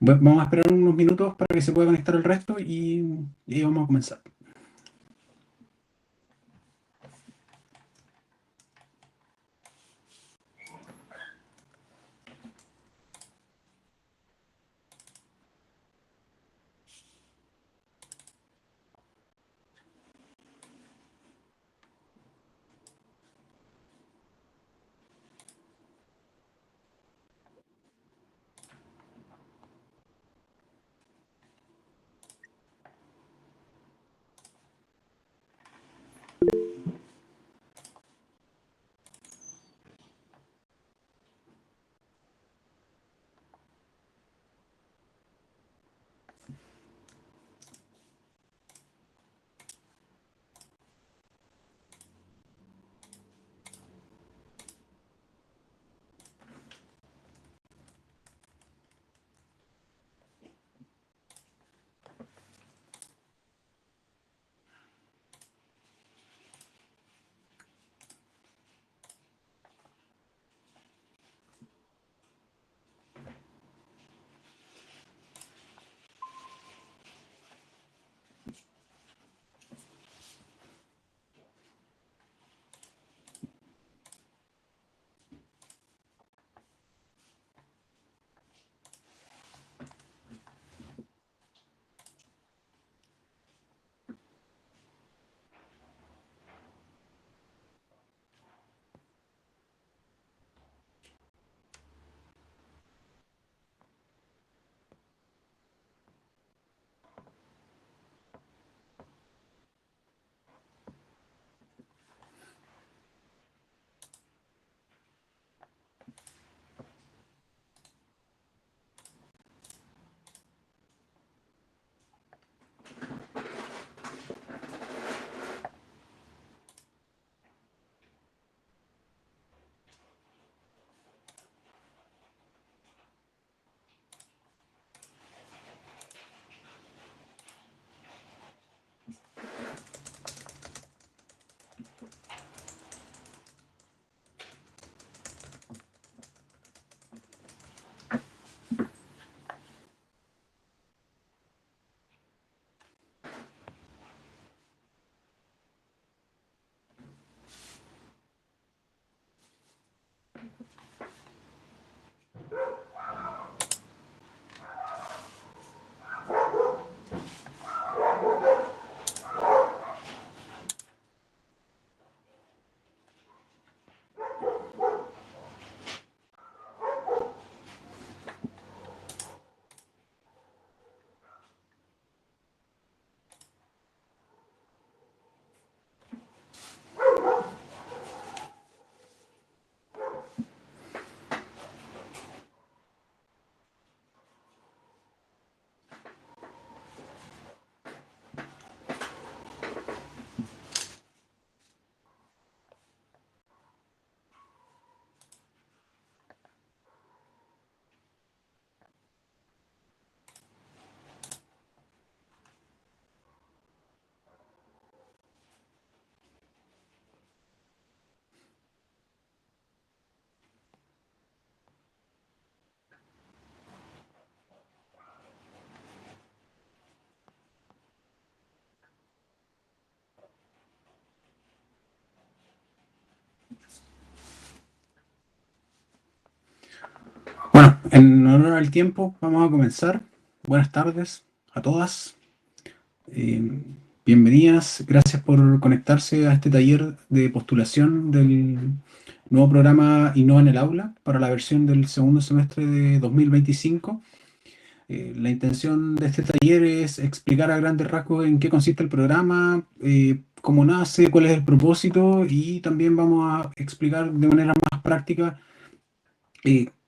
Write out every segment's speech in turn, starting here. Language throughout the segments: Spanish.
Vamos a esperar unos minutos para que se pueda conectar el resto y ahí vamos a comenzar. Bueno, en honor al tiempo, vamos a comenzar. Buenas tardes a todas. Eh, Bienvenidas. Gracias por conectarse a este taller de postulación del nuevo programa Innova en el Aula para la versión del segundo semestre de 2025. La intención de este taller es explicar a grandes rasgos en qué consiste el programa, cómo nace, cuál es el propósito y también vamos a explicar de manera más práctica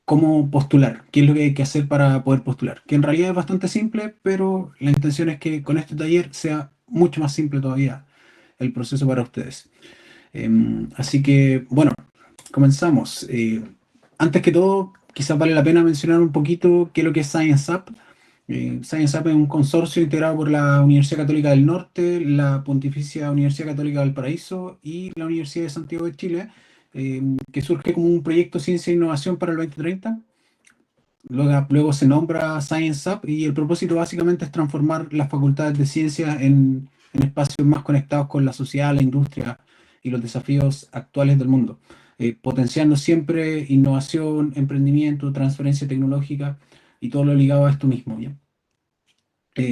cómo postular, qué es lo que hay que hacer para poder postular, que en realidad es bastante simple, pero la intención es que con este taller sea mucho más simple todavía el proceso para ustedes. Así que, bueno, comenzamos. Antes que todo, quizás vale la pena mencionar un poquito qué es lo que es Science Up. Science Up es un consorcio integrado por la Universidad Católica del Norte, la Pontificia Universidad Católica del Paraíso y la Universidad de Santiago de Chile, que surge como un proyecto Ciencia e Innovación para el 2030. luego se nombra Science Up y el propósito básicamente es transformar las facultades de ciencia en espacios más conectados con la sociedad, la industria y los desafíos actuales del mundo, potenciando siempre innovación, emprendimiento, transferencia tecnológica y todo lo ligado a esto mismo, ¿ya?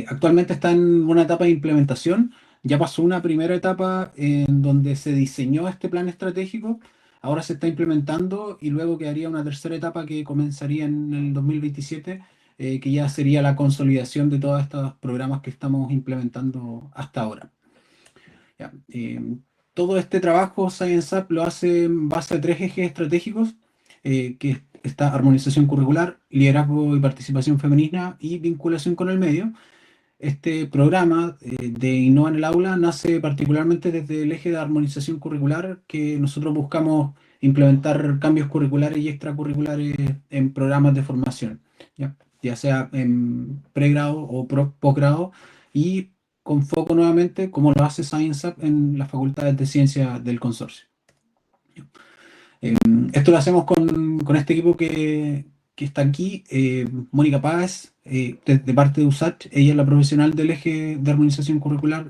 Actualmente está en una etapa de implementación. Ya pasó una primera etapa en donde se diseñó este plan estratégico, ahora se está implementando y luego quedaría una tercera etapa que comenzaría en el 2027, que ya sería la consolidación de todos estos programas que estamos implementando hasta ahora. Ya, todo este trabajo Science Up lo hace en base a tres ejes estratégicos, que está armonización curricular, liderazgo y participación femenina y vinculación con el medio. Este programa de Innova en el Aula nace particularmente desde el eje de armonización curricular, que nosotros buscamos implementar cambios curriculares y extracurriculares en programas de formación, ya sea en pregrado o posgrado, y con foco nuevamente, como lo hace Science Up, en las facultades de ciencia del consorcio. Eh, Esto lo hacemos con este equipo que está aquí. Mónica Páez, de parte de USACH, ella es la profesional del eje de armonización curricular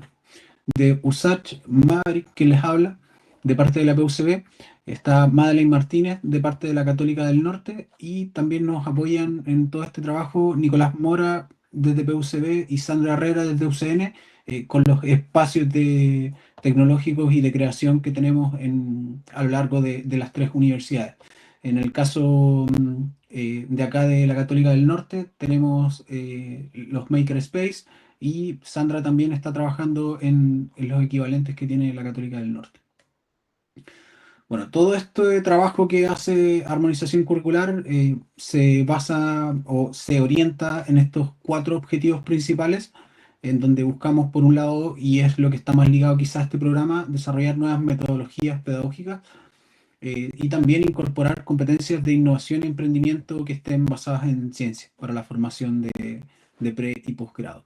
de USACH. Maverick, que les habla, de parte de la PUCB. Está Madeleine Martínez, de parte de la Católica del Norte, y también nos apoyan en todo este trabajo Nicolás Mora, desde PUCB, y Sandra Herrera, desde UCN, con los espacios tecnológicos y de creación que tenemos a lo largo de las tres universidades. En el caso de acá de la Católica del Norte, tenemos los Makerspace, y Sandra también está trabajando en los equivalentes que tiene la Católica del Norte. Bueno, todo este trabajo que hace armonización curricular se basa o se orienta en estos cuatro objetivos principales, en donde buscamos, por un lado, y es lo que está más ligado quizás a este programa, desarrollar nuevas metodologías pedagógicas, y también incorporar competencias de innovación y emprendimiento que estén basadas en ciencia para la formación de pre y posgrado.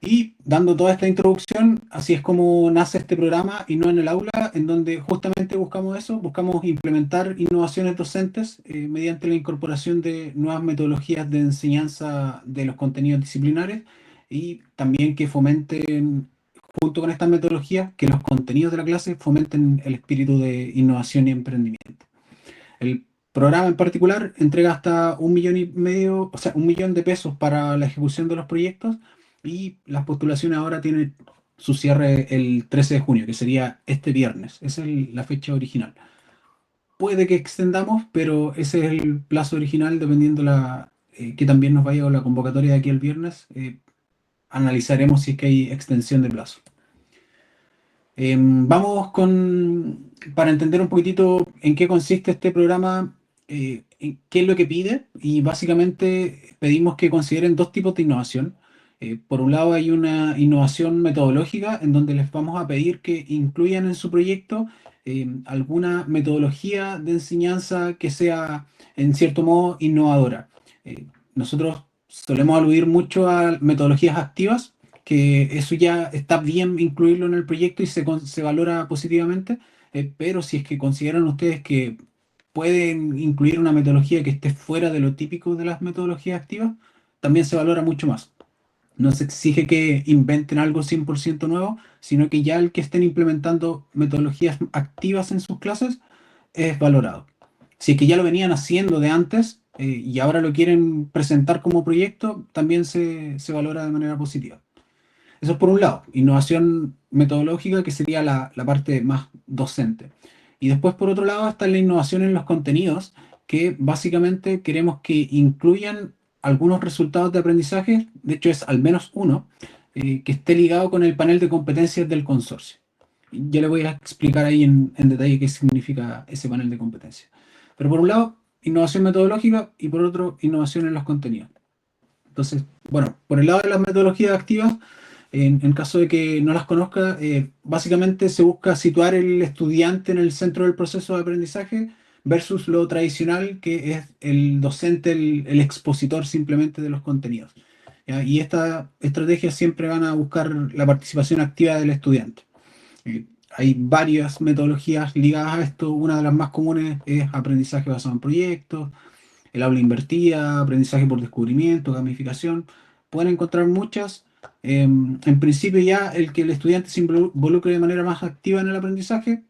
Y dando toda esta introducción, así es como nace este programa Innova en el Aula, en donde justamente buscamos eso, buscamos implementar innovaciones docentes mediante la incorporación de nuevas metodologías de enseñanza de los contenidos disciplinares, y también que fomenten, junto con estas metodologías, que los contenidos de la clase fomenten el espíritu de innovación y emprendimiento. El programa en particular entrega hasta 1,5 millones, o sea, 1 millón de pesos para la ejecución de los proyectos, y las postulaciones ahora tienen su cierre el 13 de junio, que sería este viernes. Esa es la fecha original. Puede que extendamos, pero ese es el plazo original, dependiendo que también nos vaya con la convocatoria de aquí el viernes. Analizaremos si es que hay extensión de plazo. Vamos para entender un poquitito en qué consiste este programa, en qué es lo que pide, y básicamente pedimos que consideren dos tipos de innovación. Por un lado hay una innovación metodológica, en donde les vamos a pedir que incluyan en su proyecto alguna metodología de enseñanza que sea en cierto modo innovadora. Nosotros solemos aludir mucho a metodologías activas, que eso ya está bien incluirlo en el proyecto y se valora positivamente, pero si es que consideran ustedes que pueden incluir una metodología que esté fuera de lo típico de las metodologías activas, también se valora mucho más. No se exige que inventen algo 100% nuevo, sino que ya el que estén implementando metodologías activas en sus clases es valorado. Si es que ya lo venían haciendo de antes, y ahora lo quieren presentar como proyecto, también se valora de manera positiva. Eso es por un lado, innovación metodológica, que sería la parte más docente. Y después, por otro lado, está la innovación en los contenidos, que básicamente queremos que incluyan algunos resultados de aprendizaje, de hecho es al menos uno, que esté ligado con el panel de competencias del consorcio. Ya le voy a explicar ahí en detalle qué significa ese panel de competencias. Pero por un lado, innovación metodológica, y por otro, innovación en los contenidos. Entonces, bueno, por el lado de las metodologías activas, en caso de que no las conozca, básicamente se busca situar el estudiante en el centro del proceso de aprendizaje, versus lo tradicional, que es el docente, el expositor simplemente de los contenidos, ¿ya? Y estas estrategias siempre van a buscar la participación activa del estudiante. Hay varias metodologías ligadas a esto. Una de las más comunes es aprendizaje basado en proyectos. el aula invertida, aprendizaje por descubrimiento, gamificación. Pueden encontrar muchas. En principio ya el que el estudiante se involucre de manera más activa en el aprendizaje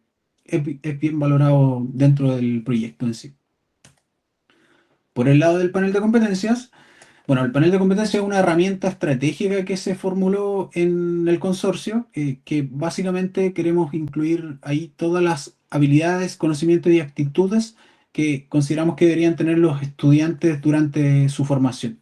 es bien valorado dentro del proyecto en sí. Por el lado del panel de competencias, bueno, el panel de competencias es una herramienta estratégica que se formuló en el consorcio, que básicamente queremos incluir ahí todas las habilidades, conocimientos y actitudes que consideramos que deberían tener los estudiantes durante su formación.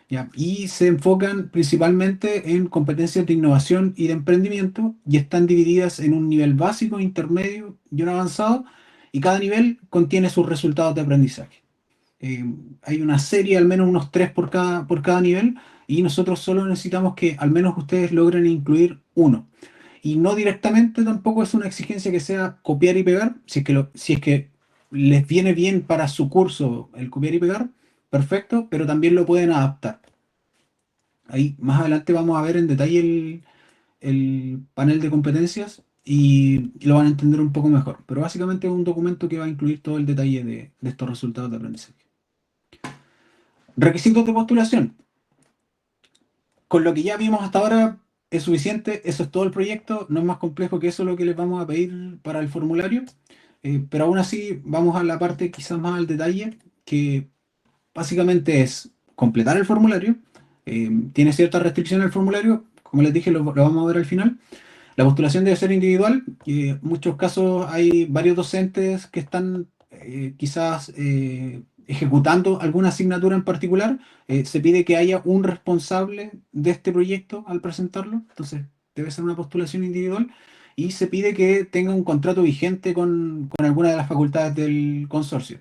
¿Ya? Y se enfocan principalmente en competencias de innovación y de emprendimiento y están divididas en un nivel básico, intermedio y un avanzado, y cada nivel contiene sus resultados de aprendizaje. Eh, Hay una serie, al menos unos tres por cada nivel, y nosotros solo necesitamos que al menos ustedes logren incluir uno. Y no directamente tampoco es una exigencia que sea copiar y pegar, si es que les viene bien para su curso el copiar y pegar, perfecto, pero también lo pueden adaptar. Ahí más adelante vamos a ver en detalle el panel de competencias y lo van a entender un poco mejor. Pero básicamente es un documento que va a incluir todo el detalle de estos resultados de aprendizaje. Requisitos de postulación. Con lo que ya vimos hasta ahora es suficiente, eso es todo el proyecto, no es más complejo que eso lo que les vamos a pedir para el formulario, pero aún así vamos a la parte quizás más al detalle, que básicamente es completar el formulario. Tiene ciertas restricciones el formulario, como les dije, lo vamos a ver al final. La postulación debe ser individual, y en muchos casos hay varios docentes que están quizás ejecutando alguna asignatura en particular. Se pide que haya un responsable de este proyecto al presentarlo, entonces debe ser una postulación individual, y se pide que tenga un contrato vigente con alguna de las facultades del consorcio.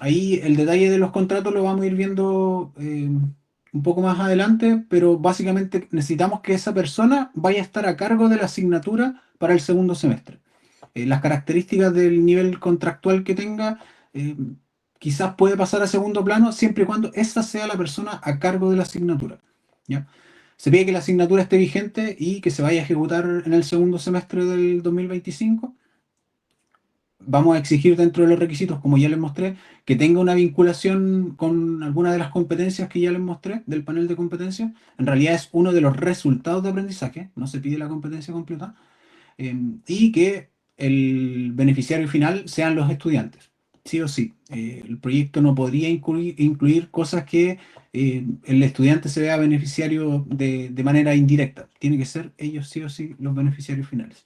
Ahí el detalle de los contratos lo vamos a ir viendo un poco más adelante, pero básicamente necesitamos que esa persona vaya a estar a cargo de la asignatura para el segundo semestre. Las características del nivel contractual que tenga eh, quizás puede pasar a segundo plano siempre y cuando esa sea la persona a cargo de la asignatura. ¿Ya? Se pide que la asignatura esté vigente y que se vaya a ejecutar en el segundo semestre del 2025. Vamos a exigir dentro de los requisitos, como ya les mostré, que tenga una vinculación con alguna de las competencias que ya les mostré del panel de competencias. En realidad es uno de los resultados de aprendizaje, no se pide la competencia completa, y que el beneficiario final sean los estudiantes, sí o sí. El proyecto no podría incluir cosas que el estudiante se vea beneficiario de manera indirecta. Tiene que ser ellos sí o sí los beneficiarios finales.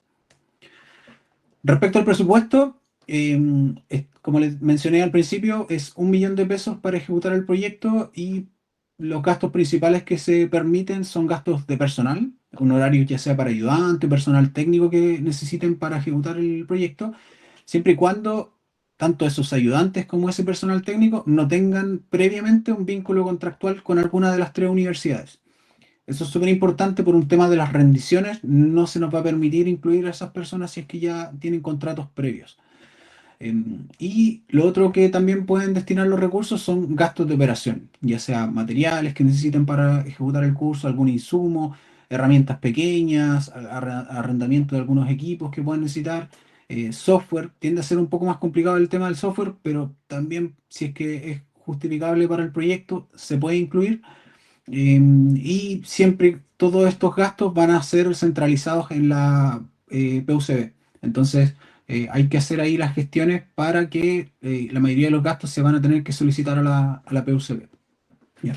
Respecto al presupuesto, como les mencioné al principio, es 1 millón de pesos para ejecutar el proyecto y los gastos principales que se permiten son gastos de personal, honorarios ya sea para ayudante, personal técnico que necesiten para ejecutar el proyecto, siempre y cuando tanto esos ayudantes como ese personal técnico no tengan previamente un vínculo contractual con alguna de las tres universidades. Eso es súper importante por un tema de las rendiciones. No se nos va a permitir incluir a esas personas si es que ya tienen contratos previos. Y lo otro que también pueden destinar los recursos son gastos de operación, ya sea materiales que necesiten para ejecutar el curso, algún insumo, herramientas pequeñas, arrendamiento de algunos equipos que puedan necesitar, software. Tiende a ser un poco más complicado el tema del software, pero también si es que es justificable para el proyecto, se puede incluir. Y siempre todos estos gastos van a ser centralizados en la PUCB. Entonces, hay que hacer ahí las gestiones para que la mayoría de los gastos se van a tener que solicitar a la PUCB. Ya.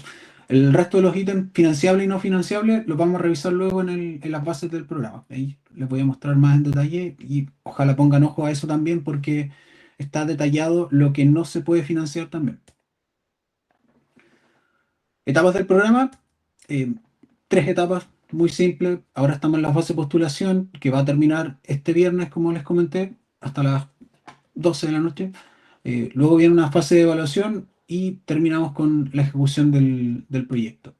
El resto de los ítems financiables y no financiables los vamos a revisar luego en las bases del programa. Ahí les voy a mostrar más en detalle y ojalá pongan ojo a eso también porque está detallado lo que no se puede financiar también. Etapas del programa, eh, tres etapas muy simples. Ahora estamos en la fase de postulación, que va a terminar este viernes, como les comenté, hasta las 12 de la noche. Luego viene una fase de evaluación y terminamos con la ejecución del proyecto.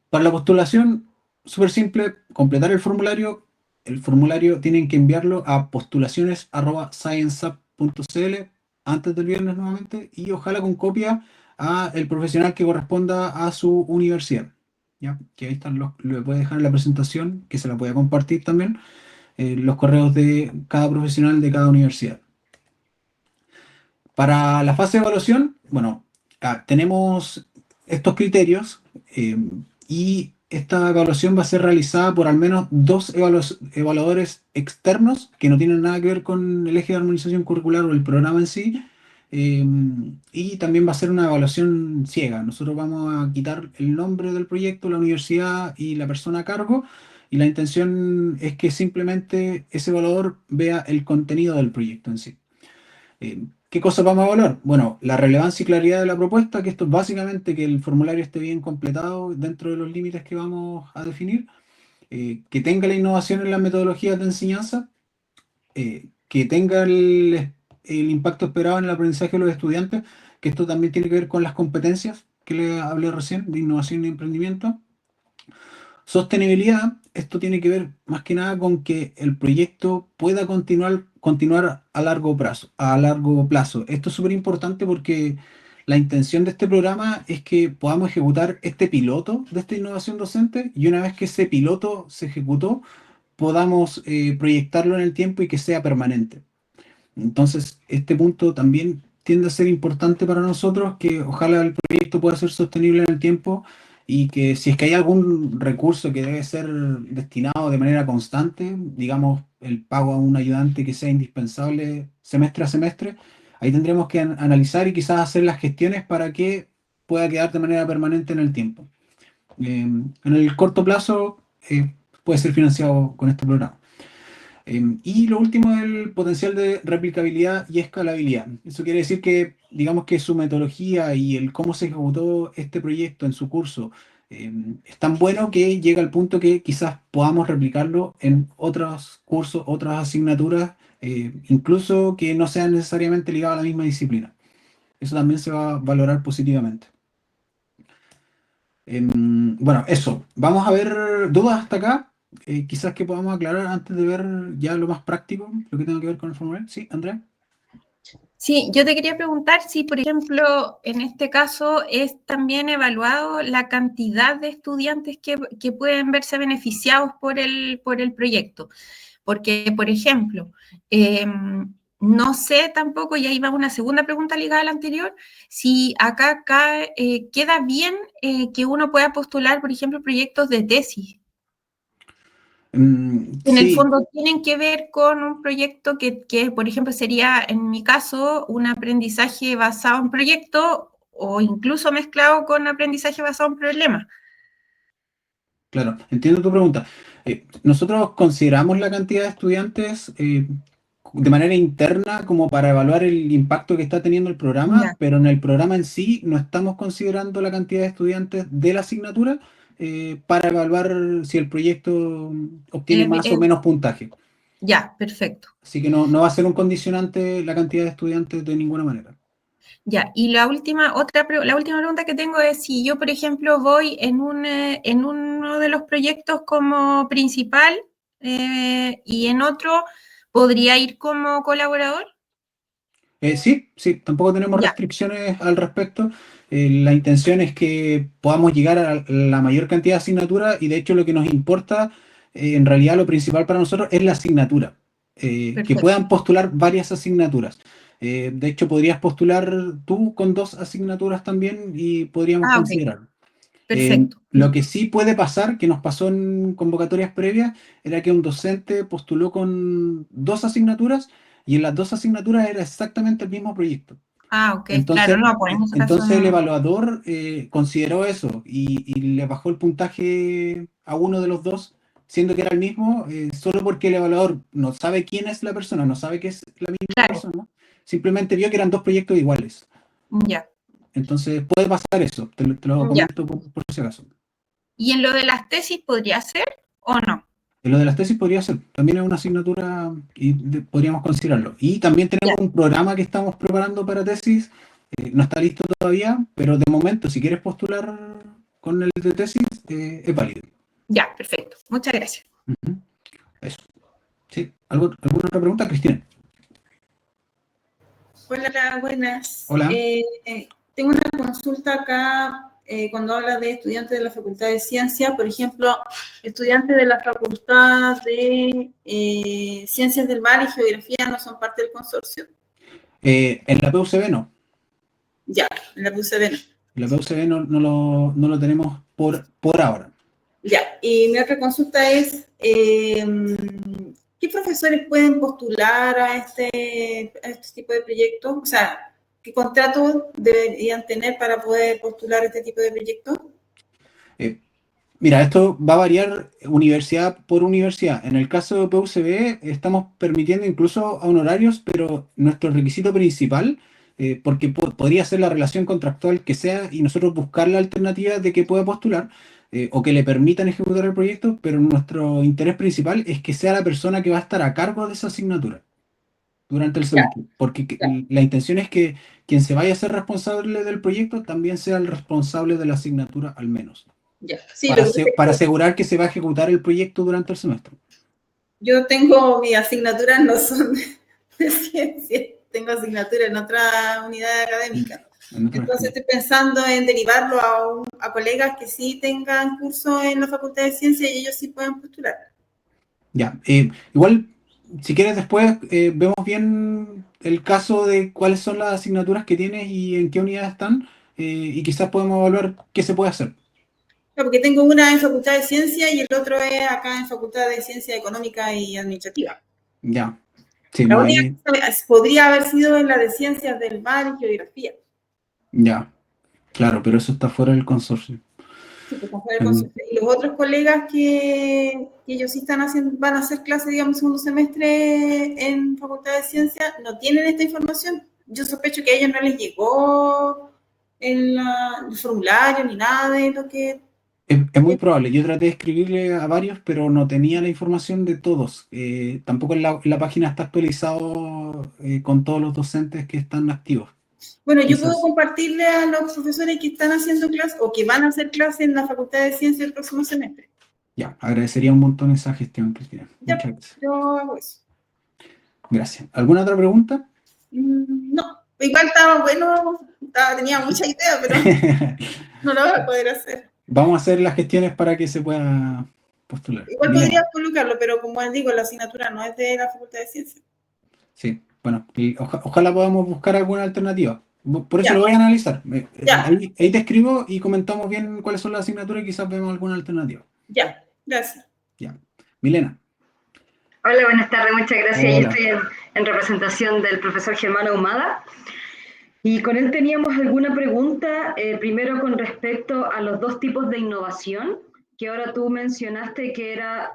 Para la postulación, súper simple, completar el formulario. El formulario tienen que enviarlo a postulaciones@scienceup.cl antes del viernes nuevamente y ojalá con copia a el profesional que corresponda a su universidad. ¿Ya? Que ahí están le voy a dejar en la presentación, que se la voy a compartir también, los correos de cada profesional de cada universidad. Para la fase de evaluación, bueno, tenemos estos criterios y esta evaluación va a ser realizada por al menos dos evaluadores externos que no tienen nada que ver con el eje de armonización curricular o el programa en sí. eh, y también va a ser una evaluación ciega. Nosotros vamos a quitar el nombre del proyecto, la universidad y la persona a cargo. Y la intención es que simplemente ese evaluador vea el contenido del proyecto en sí. ¿Qué cosas vamos a evaluar? Bueno, la relevancia y claridad de la propuesta, que esto es básicamente que el formulario esté bien completado dentro de los límites que vamos a definir, que tenga la innovación en las metodologías de enseñanza, que tenga el impacto esperado en el aprendizaje de los estudiantes, que esto también tiene que ver con las competencias que le hablé recién, de innovación y emprendimiento. Sostenibilidad, esto tiene que ver más que nada con que el proyecto pueda continuar a largo plazo, a largo plazo. Esto es súper importante porque la intención de este programa es que podamos ejecutar este piloto de esta innovación docente y una vez que ese piloto se ejecutó, podamos proyectarlo en el tiempo y que sea permanente. Entonces, este punto también tiende a ser importante para nosotros, que ojalá el proyecto pueda ser sostenible en el tiempo y que si es que hay algún recurso que debe ser destinado de manera constante, digamos, el pago a un ayudante que sea indispensable semestre a semestre, ahí tendremos que analizar y quizás hacer las gestiones para que pueda quedar de manera permanente en el tiempo. En el corto plazo puede ser financiado con este programa. Y lo último es el potencial de replicabilidad y escalabilidad. Eso quiere decir que, digamos que su metodología y el cómo se ejecutó este proyecto en su curso es tan bueno que llega al punto que quizás podamos replicarlo en otros cursos, otras asignaturas, incluso que no sean necesariamente ligadas a la misma disciplina. Eso también se va a valorar positivamente. Bueno, eso. Vamos a ver dudas hasta acá. Quizás que podamos aclarar antes de ver ya lo más práctico, lo que tenga que ver con el formulario. Sí, Andrea. Sí, yo te quería preguntar si, por ejemplo, en este caso es también evaluado la cantidad de estudiantes que pueden verse beneficiados por el proyecto. Porque, por ejemplo, no sé tampoco, y ahí va una segunda pregunta ligada a la anterior, si acá queda bien que uno pueda postular, por ejemplo, proyectos de tesis. En el Sí, fondo tienen que ver con un proyecto que, por ejemplo, sería, en mi caso, un aprendizaje basado en proyecto o incluso mezclado con aprendizaje basado en problemas. claro, entiendo tu pregunta. Nosotros consideramos la cantidad de estudiantes de manera interna como para evaluar el impacto que está teniendo el programa, Ya, pero en el programa en sí no estamos considerando la cantidad de estudiantes de la asignatura para evaluar si el proyecto obtiene más o menos puntaje. ya, perfecto. Así que no va a ser un condicionante la cantidad de estudiantes de ninguna manera. Ya, y la última pregunta que tengo es si yo, por ejemplo, voy en uno de los proyectos como principal y en otro, ¿podría ir como colaborador? Sí, sí, tampoco tenemos Ya, restricciones al respecto. La intención es que podamos llegar a la mayor cantidad de asignaturas y de hecho lo que nos importa, en realidad lo principal para nosotros es la asignatura. Que perfecto. puedan postular varias asignaturas. De hecho, podrías postular tú con dos asignaturas también y podríamos Ah, ok, considerarlo. perfecto. Lo que sí puede pasar, que nos pasó en convocatorias previas, era que un docente postuló con dos asignaturas y en las dos asignaturas era exactamente el mismo proyecto. Ah, ok, claro, Entonces, no, pues en ese caso entonces el no. evaluador consideró eso y le bajó el puntaje a uno de los dos, siendo que era el mismo, solo porque el evaluador no sabe quién es la persona, no sabe que es la misma Claro, persona, simplemente vio que eran dos proyectos iguales. ya, Entonces puede pasar eso, te lo ya. comento por si acaso. ¿Y en lo de las tesis podría ser o no? Lo de las tesis podría ser, también es una asignatura y podríamos considerarlo. Y también Ya, tenemos un programa que estamos preparando para tesis, no está listo todavía, pero de momento, si quieres postular con el de tesis, es válido. ya, perfecto. Muchas gracias. Ujú. Eso. ¿Sí? ¿Alguna otra pregunta, Cristina? Hola, buenas. Hola. Tengo una consulta acá cuando habla de estudiantes de la Facultad de Ciencias, por ejemplo, estudiantes de la Facultad de Ciencias del Mar y Geografía no son parte del consorcio. En la PUCB no. Ya, en la PUCB no. En la PUCB no lo tenemos por ahora. Ya, y mi otra consulta es, ¿qué profesores pueden postular a este tipo de proyectos? O sea, ¿qué contratos deberían tener para poder postular este tipo de proyectos? Mira, esto va a variar universidad por universidad. En el caso de PUCB estamos permitiendo incluso a honorarios, pero nuestro requisito principal, porque podría ser la relación contractual que sea y nosotros buscar la alternativa de que pueda postular o que le permitan ejecutar el proyecto, pero nuestro interés principal es que sea la persona que va a estar a cargo de esa asignatura durante el Ya, semestre, porque ya, la intención es que quien se vaya a ser responsable del proyecto también sea el responsable de la asignatura al menos ya. Sí, lo que pasa es para que asegurar que se va a ejecutar el proyecto durante el semestre. yo tengo, mis asignaturas no son de ciencia, tengo asignaturas en otra unidad académica. Entonces estoy pensando en derivarlo a colegas que sí tengan curso en la Facultad de Ciencias y ellos sí puedan postular. Ya, igual, si quieres después vemos bien el caso de cuáles son las asignaturas que tienes y en qué unidad están, y quizás podemos evaluar qué se puede hacer. Porque tengo una en Facultad de Ciencia y el otro es acá en Facultad de Ciencia Económica y Administrativa. Ya, sí, La no única hay. podría haber sido en la de Ciencias del Mar y Geografía. Ya, claro, pero eso está fuera del consorcio. Sí, pues, y los otros colegas que ellos sí están haciendo, van a hacer clases, digamos, segundo semestre en Facultad de Ciencia, no tienen esta información. Yo sospecho que a ellos no les llegó el formulario ni nada de lo que... Es muy probable. Yo traté de escribirle a varios, pero no tenía la información de todos. Tampoco en la página está actualizado con todos los docentes que están activos. Bueno, yo puedo Quizás. compartirle a los profesores que están haciendo clases o que van a hacer clases en la Facultad de Ciencias el próximo semestre. Ya, agradecería un montón esa gestión, Cristina. Ya, Muchas gracias. yo hago eso. Gracias. ¿Alguna otra pregunta? No, igual estaba bueno, tenía mucha idea, pero no lo voy a poder hacer. Vamos a hacer las gestiones para que se pueda postular. Igual Milena. podría colocarlo, pero como les digo, la asignatura no es de la Facultad de Ciencias. Sí, bueno, y ojalá podamos buscar alguna alternativa. Por eso Ya. lo voy a analizar. Ya. Ahí te escribo y comentamos bien cuáles son las asignaturas y quizás vemos alguna alternativa. Ya, gracias. Ya. Milena. Hola, buenas tardes, muchas gracias. Hola. Yo estoy en representación del profesor Germán Ahumada. Y con él teníamos alguna pregunta, primero con respecto a los dos tipos de innovación, que ahora tú mencionaste que era,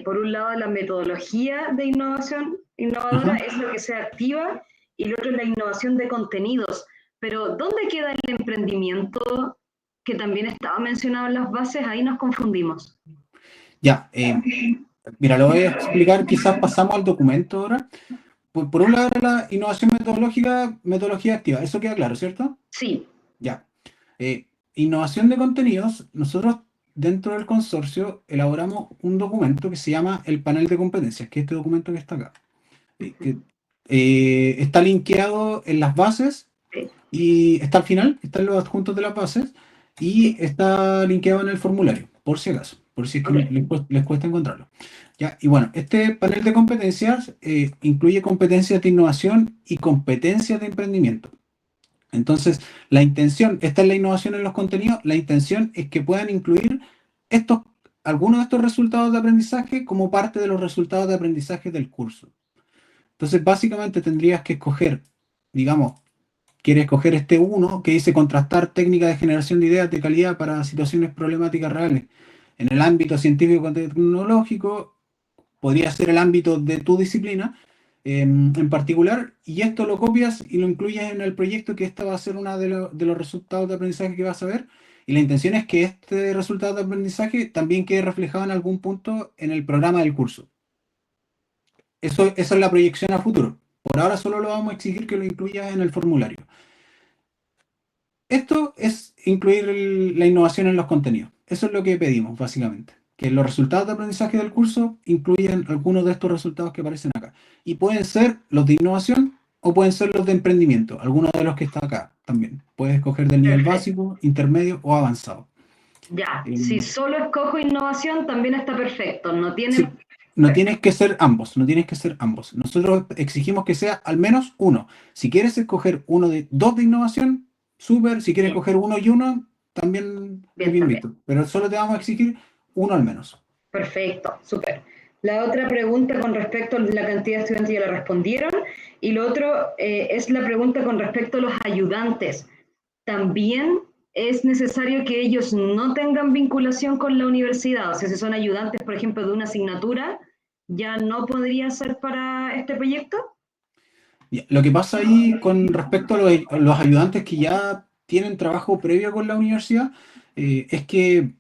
por un lado, la metodología de innovación innovadora, es lo que se activa, y lo otro es la innovación de contenidos. Pero, ¿dónde queda el emprendimiento que también estaba mencionado en las bases? Ahí nos confundimos. Ya, mira, lo voy a explicar, quizás pasamos al documento ahora. Por un lado, la innovación metodología activa, eso queda claro, ¿cierto? Sí. Ya. Innovación de contenidos, nosotros dentro del consorcio elaboramos un documento que se llama el panel de competencias, que es este documento que está acá. Está linkeado en las bases y está al final, están los adjuntos de las bases y está linkeado en el formulario, por si acaso, por si es que les cuesta encontrarlo. ¿Ya? Y bueno, este panel de competencias incluye competencias de innovación y competencias de emprendimiento. Entonces, la intención, esta es la innovación en los contenidos, la intención es que puedan incluir algunos de estos resultados de aprendizaje como parte de los resultados de aprendizaje del curso. Entonces, básicamente tendrías que escoger, digamos, quieres escoger este uno que dice contrastar técnicas de generación de ideas de calidad para situaciones problemáticas reales en el ámbito científico y tecnológico, podría ser el ámbito de tu disciplina en particular, y esto lo copias y lo incluyes en el proyecto, que esta va a ser uno de los resultados de aprendizaje que vas a ver, y la intención es que este resultado de aprendizaje también quede reflejado en algún punto en el programa del curso. Esa es la proyección a futuro. Por ahora solo lo vamos a exigir que lo incluyas en el formulario. Esto es incluir la innovación en los contenidos. Eso es lo que pedimos, básicamente. Que los resultados de aprendizaje del curso incluyan algunos de estos resultados que aparecen acá. Y pueden ser los de innovación o pueden ser los de emprendimiento, algunos de los que están acá también. Puedes escoger del nivel básico, intermedio o avanzado. Ya, si solo escojo innovación también está perfecto, no tiene... Sí. no tienes que ser ambos, no tienes que ser ambos. Nosotros exigimos que sea al menos uno. Si quieres escoger dos de innovación, súper. Si quieres Bien. coger uno y uno, también Bien, es bien visto. Pero solo te vamos a exigir uno al menos. Perfecto, súper. La otra pregunta con respecto a la cantidad de estudiantes ya la respondieron. Y lo otro es la pregunta con respecto a los ayudantes. ¿También es necesario que ellos no tengan vinculación con la universidad? O sea, si son ayudantes, por ejemplo, de una asignatura, ¿ya no podría ser para este proyecto? Lo que pasa ahí con respecto a los ayudantes que ya tienen trabajo previo con la universidad, es que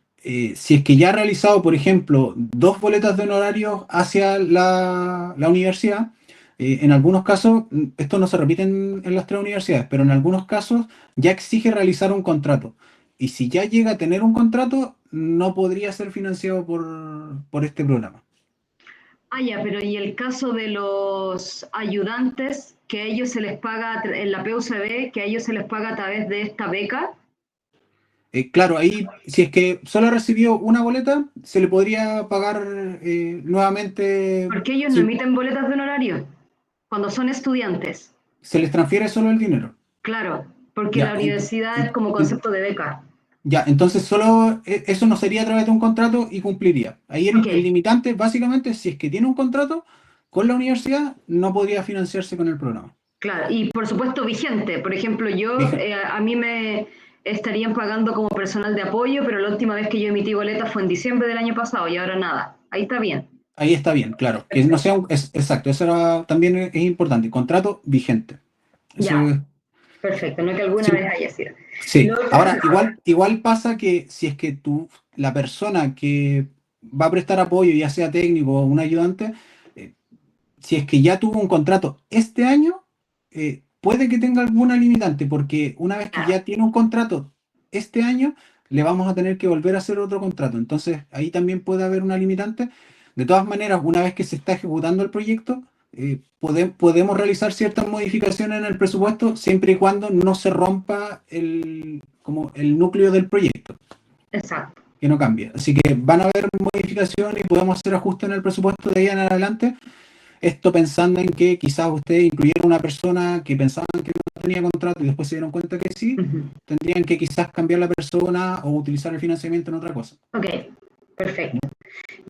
si es que ya ha realizado, por ejemplo, 2 boletas de honorarios hacia la universidad, en algunos casos, esto no se repite en las 3 universidades, pero en algunos casos ya exige realizar un contrato. Y si ya llega a tener un contrato, no podría ser financiado por este programa. Ah, ya, pero ¿y el caso de los ayudantes que a ellos se les paga en la PUCB, que a ellos se les paga a través de esta beca? Claro, ahí si es que solo recibió una boleta, se le podría pagar nuevamente, Porque ellos no emiten boletas de honorario cuando son estudiantes. se les transfiere solo el dinero. Claro, porque Ya, la universidad es como concepto de beca. ya, entonces solo eso no sería a través de un contrato y cumpliría. Ahí Ok, el limitante, básicamente, si es que tiene un contrato con la universidad, no podría financiarse con el programa. claro. Y por supuesto vigente. Por ejemplo, yo, Dije, a mí me estarían pagando como personal de apoyo, pero la última vez que yo emití boletas fue en diciembre del año pasado y ahora nada. Ahí está bien. ahí está bien, claro. Que no sea exacto, eso también es importante. Contrato vigente. Eso Ya, es. perfecto. No que alguna Sí. vez haya sido. Sí, Lo otro, ahora igual pasa que si es que la persona que va a prestar apoyo, ya sea técnico o un ayudante, eh, si es que ya tuvo un contrato este año, puede que tenga alguna limitante, porque una vez que claro, ya tiene un contrato este año, le vamos a tener que volver a hacer otro contrato. Entonces ahí también puede haber una limitante. De todas maneras, una vez que se está ejecutando el proyecto, podemos realizar ciertas modificaciones en el presupuesto siempre y cuando no se rompa como el núcleo del proyecto, exacto. que no cambie. Así que van a haber modificaciones y podemos hacer ajustes en el presupuesto de ahí en adelante. Esto pensando en que quizás ustedes incluyeron una persona que pensaban que no tenía contrato y después se dieron cuenta que sí, Ujú. tendrían que quizás cambiar la persona o utilizar el financiamiento en otra cosa. Ok, perfecto.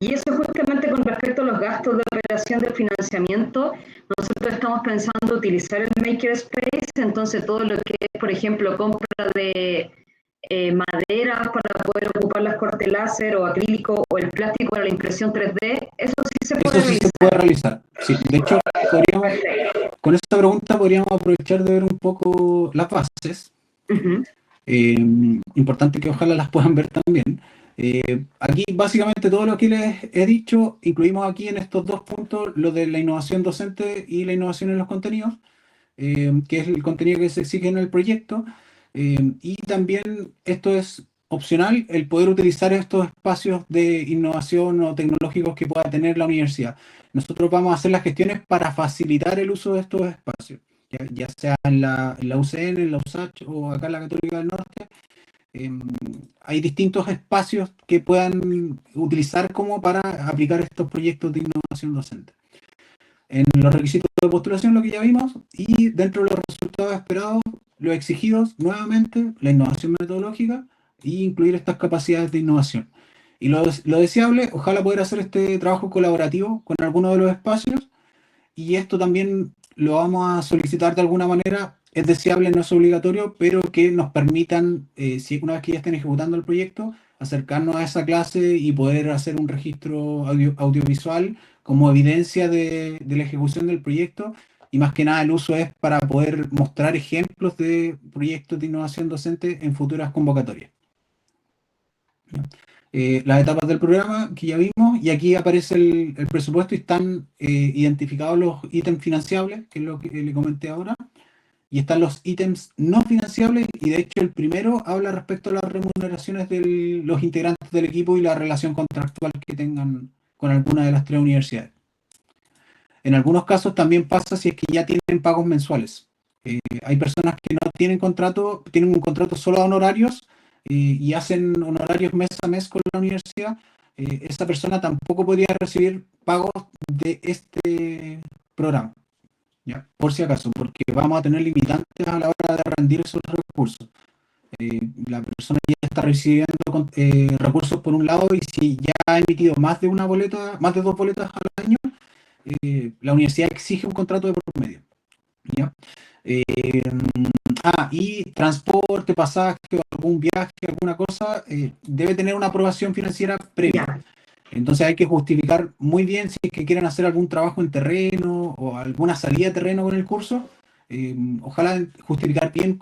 Y eso justamente con respecto a los gastos de operación del financiamiento, nosotros estamos pensando utilizar el Makerspace, entonces todo lo que es, por ejemplo, compra de maderas para poder ocupar las cortes láser o acrílico o el plástico para la impresión 3D, eso sí se puede Eso sí se realizar. puede realizar. Sí, de hecho, con esta pregunta podríamos aprovechar de ver un poco las bases. Ujú. Importante que ojalá las puedan ver también. Aquí básicamente todo lo que les he dicho, incluimos aquí en estos 2 puntos lo de la innovación docente y la innovación en los contenidos, que es el contenido que se exige en el proyecto. Y también esto es opcional, el poder utilizar estos espacios de innovación o tecnológicos que pueda tener la universidad. Nosotros vamos a hacer las gestiones para facilitar el uso de estos espacios, ya sea en la UCN, en la USACH o acá en la Católica del Norte. Hay distintos espacios que puedan utilizar como para aplicar estos proyectos de innovación docente. En los requisitos de postulación, lo que ya vimos, y dentro de los resultados esperados, los exigidos, nuevamente, la innovación metodológica e incluir estas capacidades de innovación. Y lo deseable, ojalá poder hacer este trabajo colaborativo con alguno de los espacios, y esto también lo vamos a solicitar de alguna manera. Es deseable, no es obligatorio, pero que nos permitan, si una vez que ya estén ejecutando el proyecto, acercarnos a esa clase y poder hacer un registro audiovisual como evidencia de la ejecución del proyecto. Y más que nada el uso es para poder mostrar ejemplos de proyectos de innovación docente en futuras convocatorias. Las etapas del programa que ya vimos, y aquí aparece el presupuesto y están identificados los ítems financiables, que es lo que le comenté ahora, y están los ítems no financiables, y de hecho el primero habla respecto a las remuneraciones de los integrantes del equipo y la relación contractual que tengan con alguna de las 3 universidades. En algunos casos también pasa si es que ya tienen pagos mensuales. Hay personas que no tienen contrato, tienen un contrato solo a honorarios y hacen honorarios mes a mes con la universidad. esa persona tampoco podría recibir pagos de este programa, ¿ya? Por si acaso, porque vamos a tener limitantes a la hora de rendir esos recursos. La persona ya está recibiendo recursos por un lado, y si ya ha emitido más de una boleta, más de 2 boletas al año, la universidad exige un contrato de por medio, ¿ya? Eh, y transporte, pasaje, algún viaje, alguna cosa, debe tener una aprobación financiera previa. Ya. Entonces hay que justificar muy bien si es que quieren hacer algún trabajo en terreno o alguna salida de terreno con el curso. Ojalá justificar bien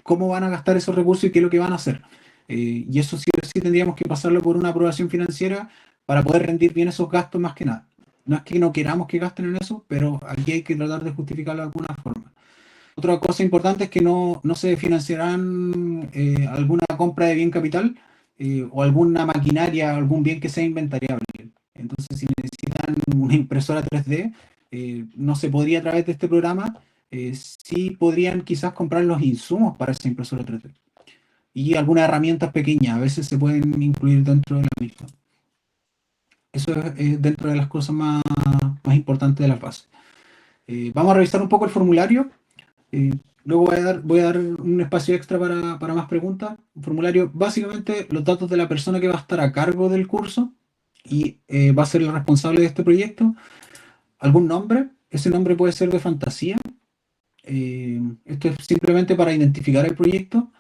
cómo van a gastar esos recursos y qué es lo que van a hacer. Y eso sí o sí tendríamos que pasarlo por una aprobación financiera para poder rendir bien esos gastos más que nada. No es que no queramos que gasten en eso, pero aquí hay que tratar de justificarlo de alguna forma. Otra cosa importante es que no se financiarán alguna compra de bien capital o alguna maquinaria, algún bien que sea inventariable. Entonces, si necesitan una impresora 3D, no se podría a través de este programa. Sí podrían quizás comprar los insumos para esa impresora 3D. Y algunas herramientas pequeñas, a veces se pueden incluir dentro de la misma. Eso es dentro de las cosas más importantes de la base. Vamos a revisar un poco el formulario. Luego voy a dar un espacio extra para más preguntas. Un formulario, básicamente, los datos de la persona que va a estar a cargo del curso y va a ser el responsable de este proyecto. Algún nombre, ese nombre puede ser de fantasía. Esto es simplemente para identificar el proyecto.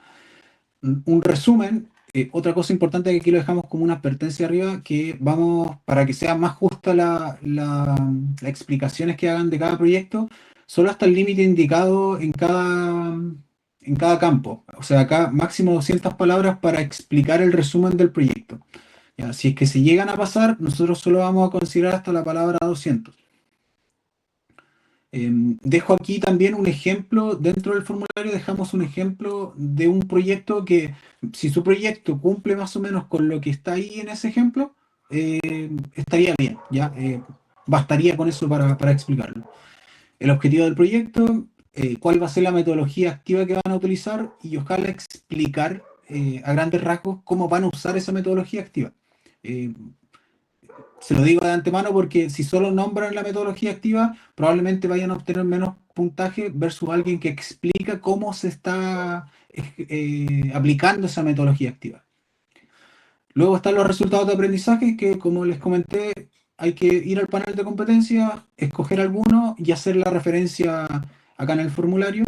Un resumen, otra cosa importante que aquí lo dejamos como una advertencia arriba, que vamos, para que sea más justa las explicaciones que hagan de cada proyecto, solo hasta el límite indicado en cada campo. O sea, acá máximo 200 palabras para explicar el resumen del proyecto. Ya, si es que se llegan a pasar, nosotros solo vamos a considerar hasta la palabra 200. Dejo aquí también un ejemplo, dentro del formulario dejamos un ejemplo de un proyecto que, si su proyecto cumple más o menos con lo que está ahí en ese ejemplo, estaría bien, ¿ya? Bastaría con eso para explicarlo. El objetivo del proyecto, cuál va a ser la metodología activa que van a utilizar y ojalá explicar a grandes rasgos cómo van a usar esa metodología activa. Se lo digo de antemano porque si solo nombran la metodología activa, probablemente vayan a obtener menos puntaje versus alguien que explica cómo se está aplicando esa metodología activa. Luego están los resultados de aprendizaje, que como les comenté, hay que ir al panel de competencias, escoger alguno y hacer la referencia acá en el formulario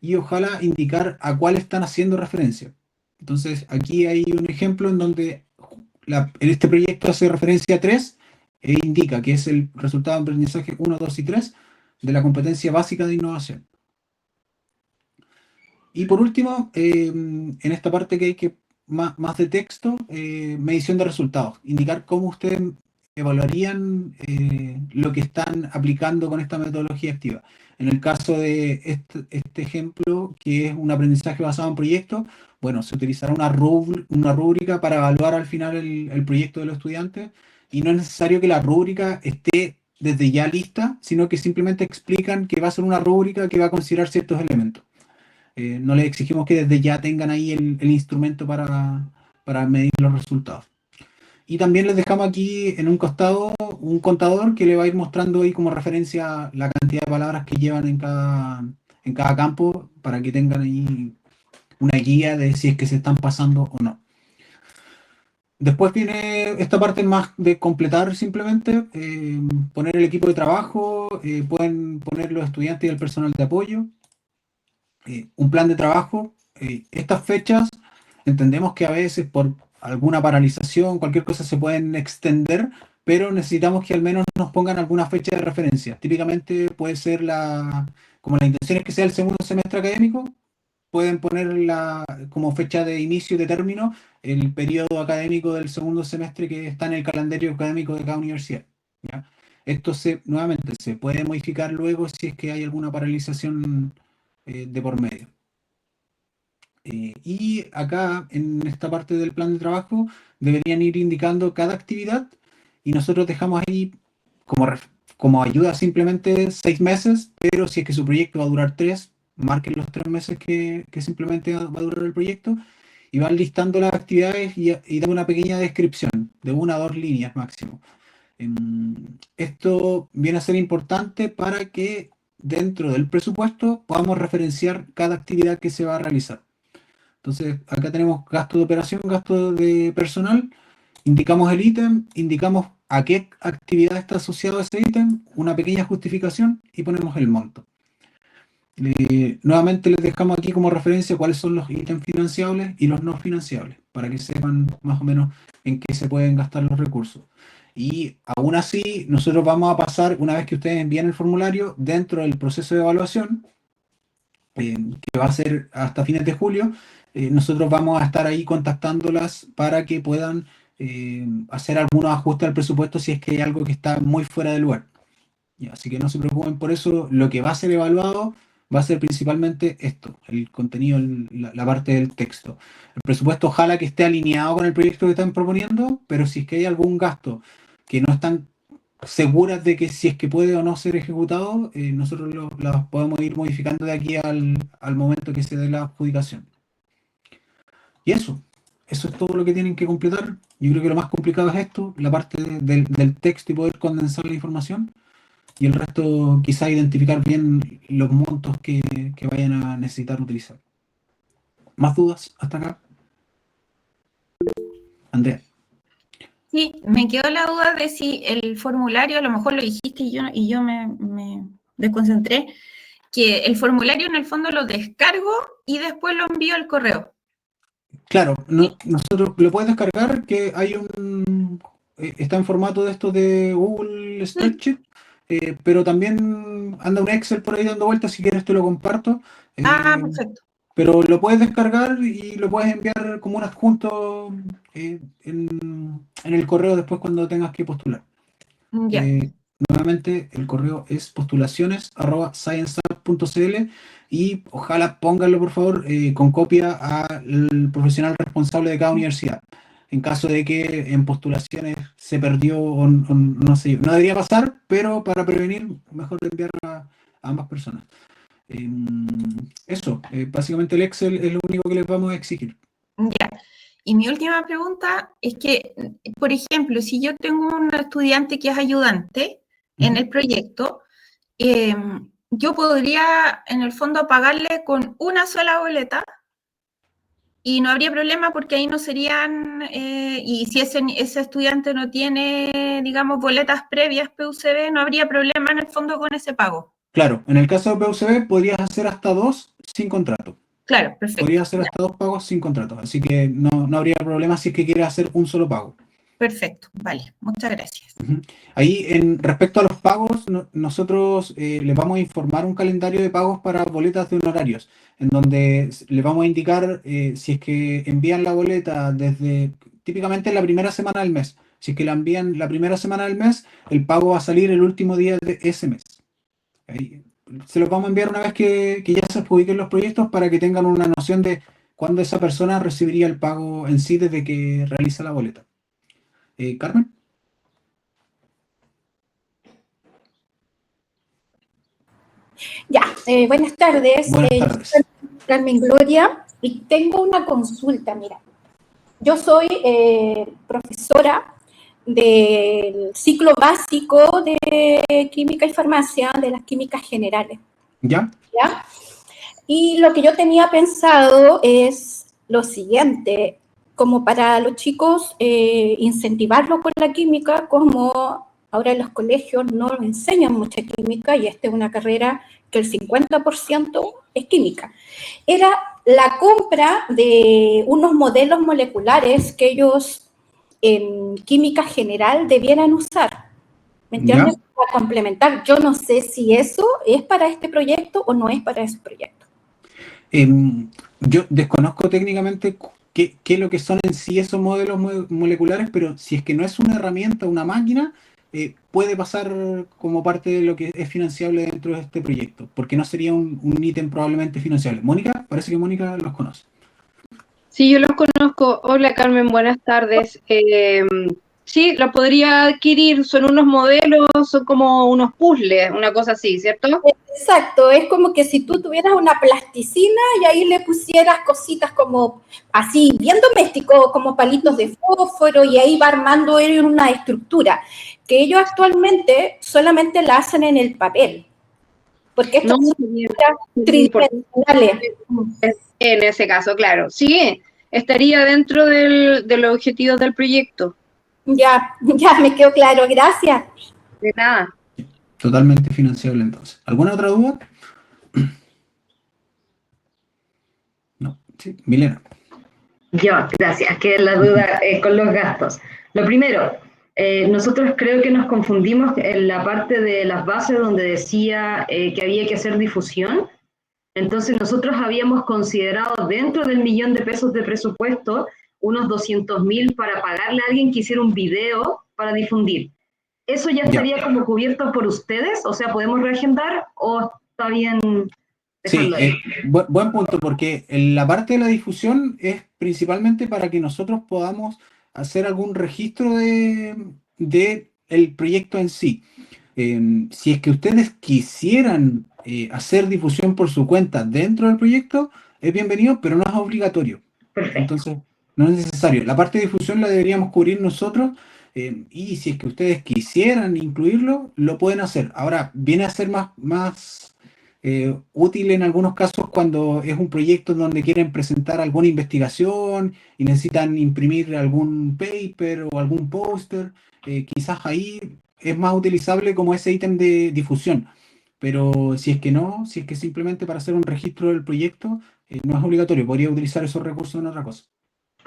y ojalá indicar a cuál están haciendo referencia. Entonces aquí hay un ejemplo en donde en este proyecto hace referencia a 3 e indica que es el resultado de aprendizaje 1, 2 y 3 de la competencia básica de innovación. Y por último, en esta parte que hay que más de texto, medición de resultados, indicar cómo ustedes evaluarían lo que están aplicando con esta metodología activa. En el caso de este ejemplo, que es un aprendizaje basado en proyectos, bueno, se utilizará una rúbrica para evaluar al final el proyecto de los estudiantes, y no es necesario que la rúbrica esté desde ya lista, sino que simplemente explican que va a ser una rúbrica que va a considerar ciertos elementos. No les exigimos que desde ya tengan ahí el instrumento para medir los resultados. Y también les dejamos aquí en un costado un contador que le va a ir mostrando ahí como referencia la cantidad de palabras que llevan en cada campo, para que tengan ahí una guía de si es que se están pasando o no. Después viene esta parte más de completar simplemente, poner el equipo de trabajo, pueden poner los estudiantes y el personal de apoyo, un plan de trabajo. Estas fechas entendemos que a veces por alguna paralización, cualquier cosa, se pueden extender, pero necesitamos que al menos nos pongan alguna fecha de referencia. Típicamente puede ser como la intención es que sea el segundo semestre académico, pueden poner como fecha de inicio y de término el periodo académico del segundo semestre que está en el calendario académico de cada universidad, ¿ya? Esto nuevamente se puede modificar luego si es que hay alguna paralización de por medio. Y acá, en esta parte del plan de trabajo, deberían ir indicando cada actividad, y nosotros dejamos ahí como ayuda simplemente 6 meses, pero si es que su proyecto va a durar 3, marquen los 3 meses que simplemente va a durar el proyecto, y van listando las actividades y dan una pequeña descripción de 1 a 2 líneas máximo. Esto viene a ser importante para que dentro del presupuesto podamos referenciar cada actividad que se va a realizar. Entonces, acá tenemos gasto de operación, gasto de personal, indicamos el ítem, indicamos a qué actividad está asociado ese ítem, una pequeña justificación y ponemos el monto. Nuevamente les dejamos aquí como referencia cuáles son los ítems financiables y los no financiables, para que sepan más o menos en qué se pueden gastar los recursos. Y aún así, nosotros vamos a pasar, una vez que ustedes envíen el formulario, dentro del proceso de evaluación, que va a ser hasta fines de julio, nosotros vamos a estar ahí contactándolas para que puedan hacer algunos ajustes al presupuesto si es que hay algo que está muy fuera de lugar. Así que no se preocupen por eso, lo que va a ser evaluado va a ser principalmente esto, el contenido, la parte del texto. El presupuesto ojalá que esté alineado con el proyecto que están proponiendo, pero si es que hay algún gasto que no están seguras de que si es que puede o no ser ejecutado, nosotros lo podemos ir modificando de aquí al momento que se dé la adjudicación. Y eso es todo lo que tienen que completar. Yo creo que lo más complicado es esto, la parte del texto y poder condensar la información. Y el resto, quizá identificar bien los montos que vayan a necesitar utilizar. ¿Más dudas hasta acá? Andrea. Sí, me quedó la duda de si el formulario, a lo mejor lo dijiste y yo me desconcentré, que el formulario en el fondo lo descargo y después lo envío al correo. Claro, nosotros lo puedes descargar, que hay está en formato de esto de Google Spreadsheet, pero también anda un Excel por ahí dando vueltas, si quieres te lo comparto. Perfecto. Pero lo puedes descargar y lo puedes enviar como un adjunto en el correo después cuando tengas que postular. Ya. Nuevamente, el correo es postulaciones@scienceap.cl y ojalá pónganlo, por favor, con copia al profesional responsable de cada universidad. En caso de que en postulaciones se perdió o no sé, no debería pasar, pero para prevenir, mejor enviar a ambas personas. Eso, básicamente el Excel es lo único que les vamos a exigir. Ya. Y mi última pregunta es que, por ejemplo, si yo tengo un estudiante que es ayudante en el proyecto, yo podría, en el fondo, pagarle con una sola boleta y no habría problema porque ahí no serían, y si ese estudiante no tiene, digamos, boletas previas PUCB, no habría problema en el fondo con ese pago. Claro, en el caso de PUCB podrías hacer hasta 2 sin contrato. Claro, perfecto. Podrías hacer hasta 2 pagos sin contrato, así que no habría problema si es que quieres hacer un solo pago. Perfecto, vale, muchas gracias. Ahí, respecto a los pagos, nosotros les vamos a informar un calendario de pagos para boletas de honorarios, en donde les vamos a indicar si es que envían la boleta desde, típicamente la primera semana del mes. Si es que la envían la primera semana del mes, el pago va a salir el último día de ese mes. Ahí, se los vamos a enviar una vez que ya se adjudiquen los proyectos para que tengan una noción de cuándo esa persona recibiría el pago en sí desde que realiza la boleta. Carmen. Ya, buenas tardes. Buenas tardes. Soy Carmen Gloria y tengo una consulta. Mira, yo soy profesora del ciclo básico de química y farmacia, de las químicas generales. ¿Ya? ¿Ya? Y lo que yo tenía pensado es lo siguiente, como para los chicos incentivarlos con la química, como ahora en los colegios no enseñan mucha química y esta es una carrera que el 50% es química. Era la compra de unos modelos moleculares que ellos en química general debieran usar. ¿Me entiendes? Para complementar. Yo no sé si eso es para este proyecto o no es para ese proyecto. Yo desconozco técnicamente qué es lo que son en sí esos modelos moleculares, pero si es que no es una herramienta, una máquina, puede pasar como parte de lo que es financiable dentro de este proyecto, porque no sería un ítem probablemente financiable. Mónica, parece que Mónica los conoce. Sí, yo los conozco. Hola Carmen, buenas tardes. Sí, lo podría adquirir, son unos modelos, son como unos puzzles, una cosa así, ¿cierto? Exacto, es como que si tú tuvieras una plasticina y ahí le pusieras cositas como así, bien doméstico, como palitos de fósforo, y ahí va armando él una estructura, que ellos actualmente solamente la hacen en el papel, porque estas No, son sería tridimensionales. en ese caso, claro. Sí, estaría dentro de los objetivos del proyecto. Ya me quedó claro, gracias. De nada. Totalmente financiable entonces. ¿Alguna otra duda? No. Sí, Milena. Yo, gracias, que la duda con los gastos. Lo primero, nosotros creo que nos confundimos en la parte de las bases donde decía que había que hacer difusión. Entonces nosotros habíamos considerado dentro del $1.000.000 de presupuesto unos 200.000 para pagarle a alguien que hiciera un video para difundir. ¿Eso ya estaría como cubierto por ustedes? O sea, ¿podemos reagendar o está bien Sí, dejarlo ahí? buen punto, porque la parte de la difusión es principalmente para que nosotros podamos hacer algún registro de el proyecto en sí. Si es que ustedes quisieran hacer difusión por su cuenta dentro del proyecto, es bienvenido, pero no es obligatorio. Perfecto. Entonces, no es necesario. La parte de difusión la deberíamos cubrir nosotros, y si es que ustedes quisieran incluirlo, lo pueden hacer. Ahora, viene a ser más útil en algunos casos cuando es un proyecto donde quieren presentar alguna investigación y necesitan imprimir algún paper o algún póster. Quizás ahí es más utilizable como ese ítem de difusión. Pero si es que no, si es que simplemente para hacer un registro del proyecto, no es obligatorio, podría utilizar esos recursos en otra cosa.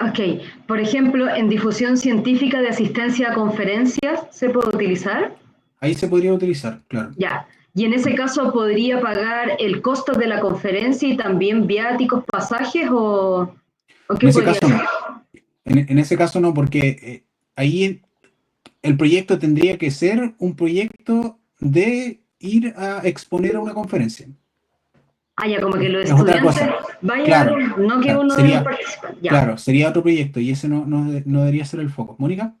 Ok, por ejemplo, en difusión científica de asistencia a conferencias, ¿se puede utilizar? Ahí se podría utilizar, claro. Ya, y en ese caso podría pagar el costo de la conferencia y también viáticos, pasajes o En qué ese podría caso no. ser? En ese caso no, porque ahí el proyecto tendría que ser un proyecto de ir a exponer a una conferencia. Ah, ya, como que los Es otra estudiantes cosa. vayan, Claro, no que uno de los sería, participantes. Ya. claro, sería otro proyecto y ese no debería ser el foco. ¿Mónica?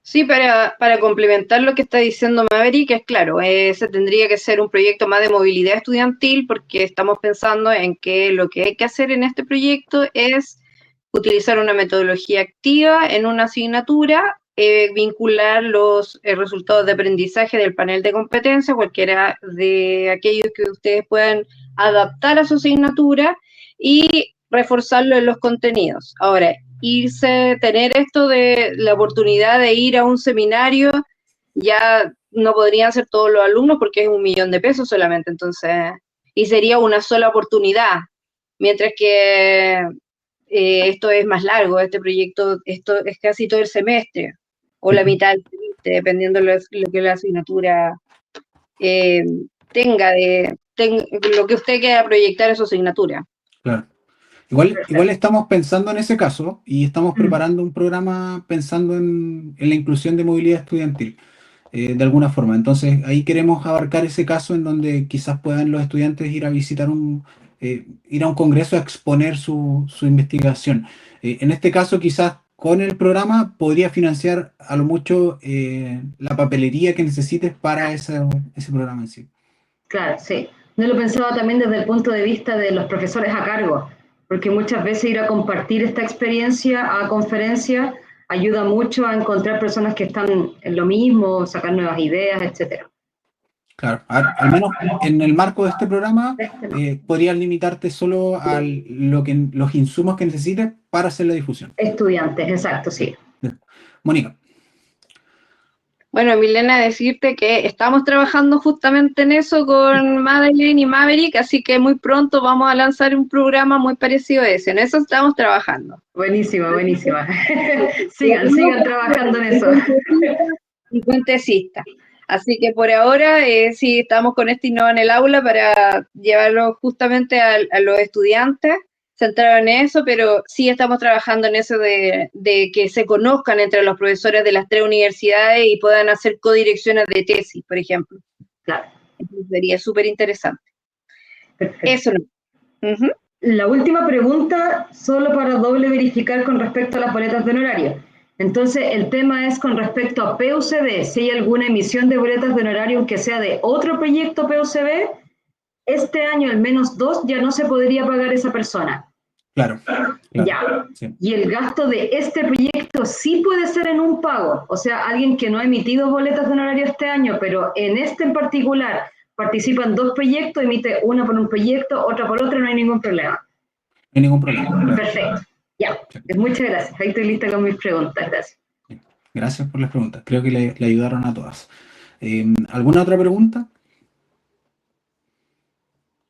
Sí, para complementar lo que está diciendo Maverick, es claro, ese tendría que ser un proyecto más de movilidad estudiantil porque estamos pensando en que lo que hay que hacer en este proyecto es utilizar una metodología activa en una asignatura, vincular los resultados de aprendizaje del panel de competencia, cualquiera de aquellos que ustedes puedan adaptar a su asignatura y reforzarlo en los contenidos. Ahora, tener esto de la oportunidad de ir a un seminario, ya no podrían ser todos los alumnos porque es $1.000.000 solamente, entonces, y sería una sola oportunidad, mientras que esto es más largo, este proyecto, esto es casi todo el semestre, o la mitad del semestre, dependiendo de lo que la asignatura eh, lo que usted quiera proyectar en su asignatura. Claro. Igual estamos pensando en ese caso y estamos preparando un programa pensando en la inclusión de movilidad estudiantil, de alguna forma. Entonces ahí queremos abarcar ese caso en donde quizás puedan los estudiantes ir a visitar ir a un congreso a exponer su investigación. En este caso quizás con el programa podría financiar a lo mucho la papelería que necesites para ese programa en sí. Claro, sí. No lo pensaba también desde el punto de vista de los profesores a cargo, porque muchas veces ir a compartir esta experiencia a conferencia ayuda mucho a encontrar personas que están en lo mismo, sacar nuevas ideas, etcétera. Claro, al menos en el marco de este programa podrías limitarte solo a los insumos que necesites para hacer la difusión. Estudiantes, exacto, sí. Mónica. Bueno, Milena, decirte que estamos trabajando justamente en eso con Madeleine y Maverick, así que muy pronto vamos a lanzar un programa muy parecido a ese. En eso estamos trabajando. Buenísima, buenísima. sigan trabajando en eso. Y cuentecista. Así que por ahora sí estamos con este Innova en el aula para llevarlo justamente a los estudiantes, centrado en eso, pero sí estamos trabajando en eso de que se conozcan entre los profesores de las 3 universidades y puedan hacer codirecciones de tesis, por ejemplo. Claro. Entonces sería súper interesante. Perfecto. Eso no. La última pregunta, solo para doble verificar con respecto a las boletas de honorario. Entonces, el tema es con respecto a PUCB, si hay alguna emisión de boletas de honorario, aunque sea de otro proyecto PUCB, este año al menos 2 ya no se podría pagar esa persona. Claro. Ya. Sí. Y el gasto de este proyecto sí puede ser en un pago. O sea, alguien que no ha emitido boletas de honorario este año, pero en este en particular participan 2 proyectos, emite una por un proyecto, otra por otro, no hay ningún problema. No hay ningún problema. Claro. Perfecto. Ya. Muchas gracias. Ahí estoy lista con mis preguntas. Gracias. Gracias por las preguntas. Creo que le ayudaron a todas. ¿Alguna otra pregunta?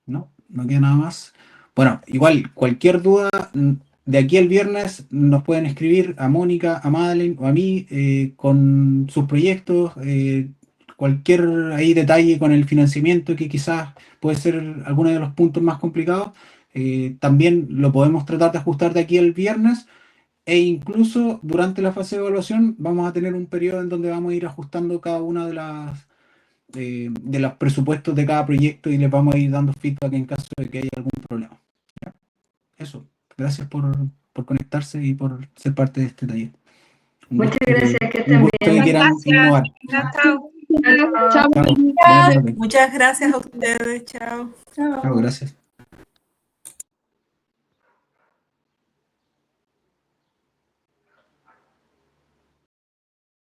No queda nada más. Bueno, igual, cualquier duda, de aquí al viernes nos pueden escribir a Mónica, a Madeleine o a mí con sus proyectos, cualquier ahí detalle con el financiamiento que quizás puede ser alguno de los puntos más complicados, también lo podemos tratar de ajustar de aquí al viernes. E incluso durante la fase de evaluación vamos a tener un periodo en donde vamos a ir ajustando cada una de los presupuestos de cada proyecto y les vamos a ir dando feedback en caso de que haya algún problema. ¿Ya? Eso. Gracias por conectarse y por ser parte de este taller. Muchas gracias, que estén bien. Que quieran innovar. Chao. Chao. Chao. Muchas Muchas gracias a ustedes. Chao. Chao, gracias.